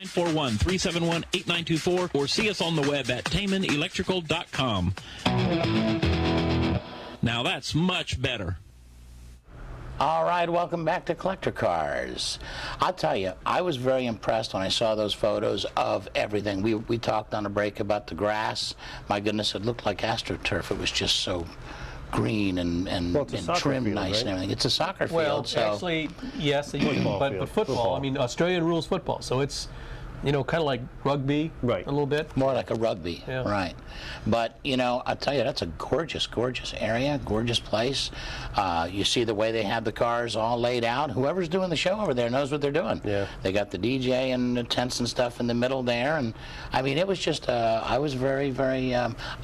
941-371-8924 or see us on the web at TamanElectrical.com. Now that's much better. All right, welcome back to Collector Cars. I'll tell you, I was very impressed when I saw those photos of everything. We talked on a break about the grass. My goodness, it looked like AstroTurf. It was just so green and trimmed field, nice, right? and everything. It's a soccer field. Well, So actually, yes, but football. Football. I mean, Australian rules football, so it's, kind of like rugby, Right. a little bit. more like a rugby, Yeah. right? But I'll tell you, that's a gorgeous, gorgeous area, gorgeous place. You see the way they have the cars all laid out. Whoever's doing the show over there knows what they're doing. Yeah. They got the DJ and the tents and stuff in the middle there, and I mean, it was just. I was very, very.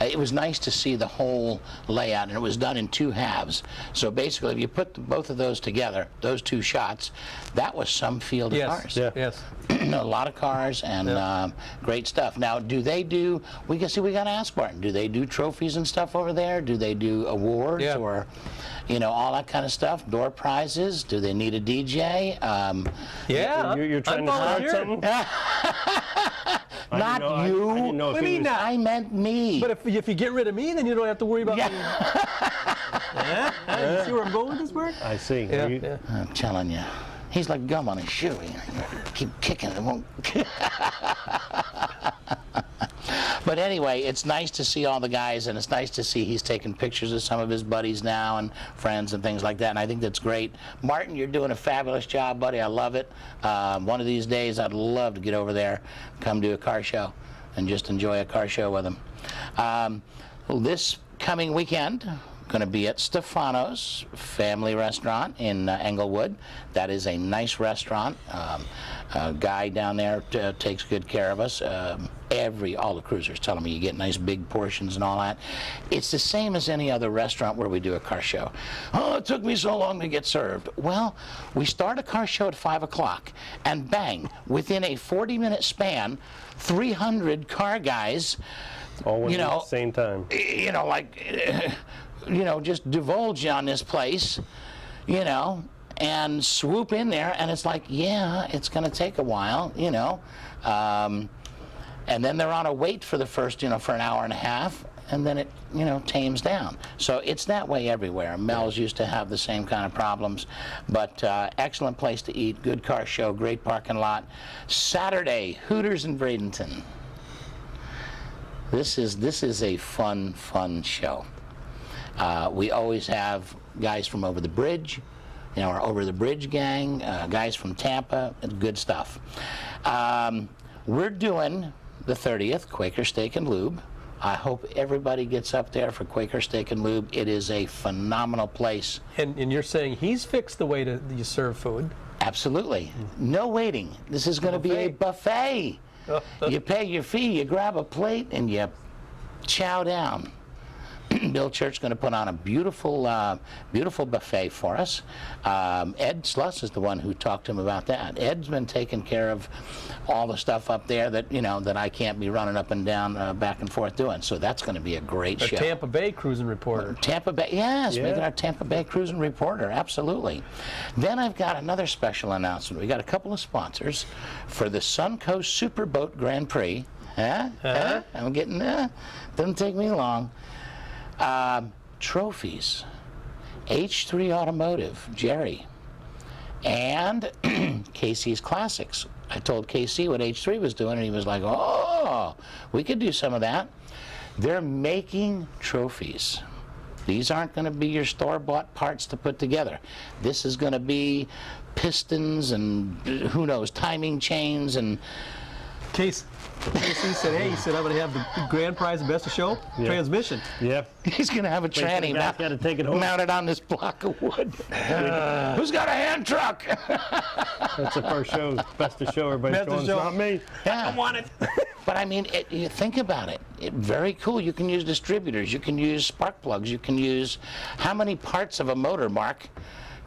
It was nice to see the whole layout, and it was done in two halves. So basically, if you put both of those together, those two shots, that was some field of cars. Yeah. Yes. A lot of cars and great stuff. Now, do they do? We got to ask Martin. Do they do trophies and stuff over there? Do they do awards or, all that kind of stuff? Door prizes? Do they need a DJ? Yeah. You're trying to start something? Not I you. didn't know if What do he you mean was- not? I meant me. But if you get rid of me, then you don't have to worry about me. Yeah? You see where I'm going with this, Bert? I see. Yeah, Are you- yeah. I'm telling you. He's like gum on his shoe. Keep kicking it won't. But anyway, it's nice to see all the guys, and it's nice to see he's taking pictures of some of his buddies now and friends and things like that, and I think that's great. Martin, you're doing a fabulous job, buddy. I love it. One of these days, I'd love to get over there, come do a car show, and just enjoy a car show with him. This coming weekend, going to be at Stefano's Family Restaurant in Englewood. That is a nice restaurant. A guy down there takes good care of us. All the cruisers telling me you get nice big portions and all that. It's the same as any other restaurant where we do a car show. Oh, it took me so long to get served. Well, we start a car show at 5 o'clock, and bang, within a 40-minute span, 300 car guys, All at the same time. just divulge on this place, and swoop in there, and it's like, yeah, it's going to take a while, and then they're on a wait for the first, for an hour and a half, and then it, tames down. So it's that way everywhere. Mel's used to have the same kind of problems, but excellent place to eat, good car show, great parking lot. Saturday, Hooters in Bradenton. This is a fun show. We always have guys from Over the Bridge, our Over the Bridge gang, guys from Tampa, good stuff. We're doing the 30th, Quaker Steak and Lube. I hope everybody gets up there for Quaker Steak and Lube. It is a phenomenal place. And you're saying he's fixed the way you serve food. Absolutely. No waiting. This is going to be a buffet. You pay your fee, you grab a plate, and you chow down. Bill Church's going to put on a beautiful buffet for us. Ed Sluss is the one who talked to him about that. Ed's been taking care of all the stuff up there that that I can't be running up and down, back and forth doing. So that's going to be a great show. Tampa Bay cruising reporter. Tampa Bay, yes, Yeah. making our Tampa Bay cruising reporter, absolutely. Then I've got another special announcement. We got a couple of sponsors for the Suncoast Superboat Grand Prix. I'm getting doesn't take me long. Trophies, H3 Automotive, Jerry, and KC's Classics. I told KC what H3 was doing, and he was like, oh, we could do some of that. They're making trophies. These aren't going to be your store-bought parts to put together. This is going to be pistons and, who knows, timing chains and... Casey said, hey, I'm going to have the grand prize of best of show, transmission. Yeah. He's going to have a tranny Got to take it home. mounted on this block of wood. Who's got a hand truck? That's the first show. Best of show. Everybody's Best of going, show. it's not me. Yeah. I want it. But I mean, you think about it. Very cool. You can use distributors. You can use spark plugs. You can use how many parts of a motor, Mark?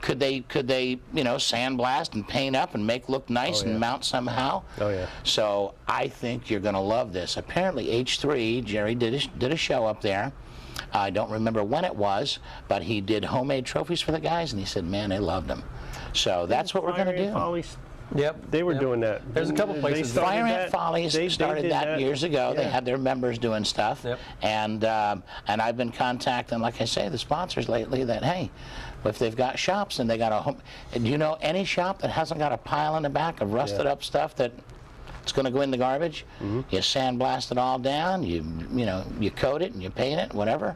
Could they sandblast and paint up and make look nice and mount somehow? Oh, yeah. So I think you're going to love this. Apparently H3, Jerry did a show up there. I don't remember when it was, but he did homemade trophies for the guys, and he said, man, they loved them. So that's what we're going to do. Yep. They were yep. doing that. There's a couple They places. started Fire Ant that- Follies they started did that years ago. They Yeah. had their members doing stuff, Yep. and I've been contacting, like I say, the sponsors lately. That hey, if they've got shops and they got a home, do you know any shop that hasn't got a pile in the back of rusted up stuff that it's going to go in the garbage? You sandblast it all down. You coat it and you paint it, whatever,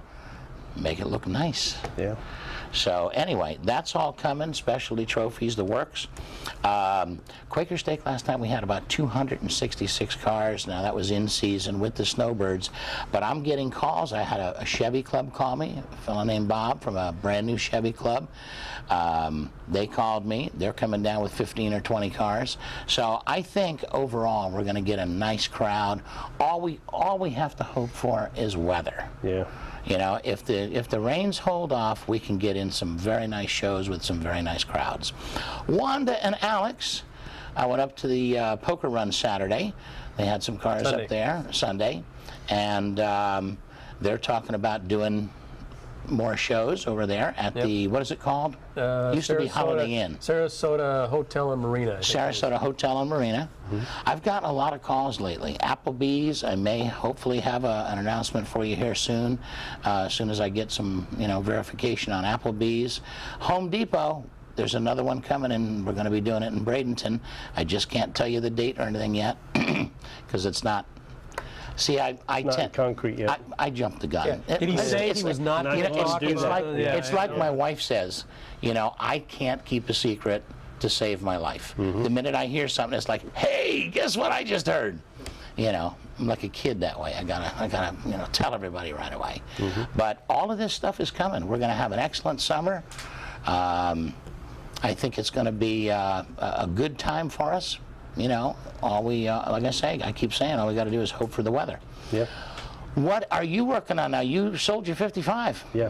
make it look nice. Yeah. So anyway, that's all coming, specialty trophies, the works. Quaker Steak last night we had about 266 cars. Now that was in season with the snowbirds. But I'm getting calls. I had a Chevy club call me, a fellow named Bob from a brand new Chevy club. They called me. They're coming down with 15 or 20 cars. So I think overall we're going to get a nice crowd. All we have to hope for is weather. Yeah. You know, if the rains hold off, we can get in some very nice shows with some very nice crowds. Wanda and Alex, I went up to the poker run Saturday. They had some cars Sunday. up there Sunday, and they're talking about doing more shows over there at the, what is it called? Used to be Holiday Inn. Sarasota Hotel and Marina. I think it is. Sarasota Hotel and Marina. I've gotten a lot of calls lately. Applebee's, I may hopefully have an announcement for you here soon, as soon as I get some, verification on Applebee's. Home Depot, there's another one coming, and we're going to be doing it in Bradenton. I just can't tell you the date or anything yet, because it's not. See, I Not tend concrete yet. I jumped the gun. Yeah. Did he say he was not Not going to gonna talk do it's that. like about it? it's like my wife says, I can't keep a secret to save my life. The minute I hear something, it's like, hey, guess what I just heard? I'm like a kid that way. I gotta tell everybody right away. But all of this stuff is coming. We're gonna have an excellent summer. I think it's gonna be a good time for us. All we, like I say, I keep saying, all we got to do is hope for the weather. Yeah. What are you working on now? You sold your 55. Yeah.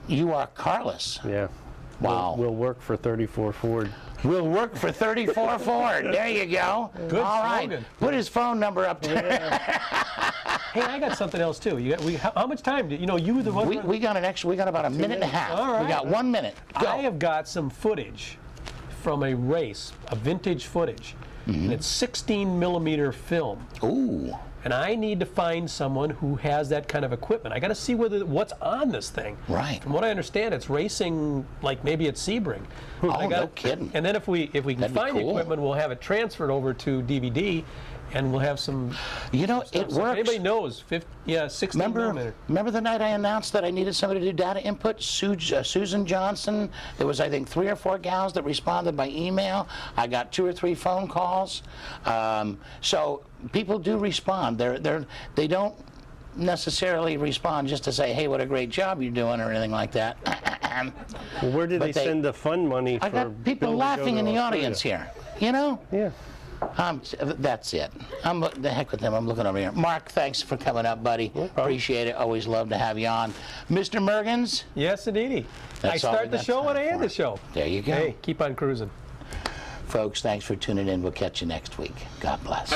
You are carless. Yeah. Wow. We'll work for 34 Ford. We'll work for 34 Ford. There you go. Good all right. slogan. Put his phone number up there. Hey, I got something else too. How much time do you the one? We got we got about a minute and a half. All right. We got 1 minute. Go. I have got some footage from a race, a vintage footage, and it's 16 millimeter film. Ooh. And I need to find someone who has that kind of equipment. I got to see what's on this thing. Right. From what I understand, it's racing like maybe at Sebring. Oh, no kidding. And then if we can That'd be find the cool. equipment, we'll have it transferred over to DVD, and we'll have some. It So if works. anybody knows, 16 millimeter. Remember the night I announced that I needed somebody to do data input? Susan Johnson. There was, I think, 3 or 4 gals that responded by email. I got 2 or 3 phone calls. So people do respond. They don't necessarily respond just to say, "Hey, what a great job you're doing," or anything like that. Well, where did But they send the fund money for I got people Bill to laughing go in to the Australia? audience here. Yeah. That's it. The heck with them. I'm looking over here. Mark, thanks for coming up, buddy. Appreciate it. Always love to have you on. Mr. Mergens, Yes, indeedy. That's I all we start the got show when I time end for. the show. there you go. Hey, keep on cruising. Folks, thanks for tuning in. We'll catch you next week. God bless.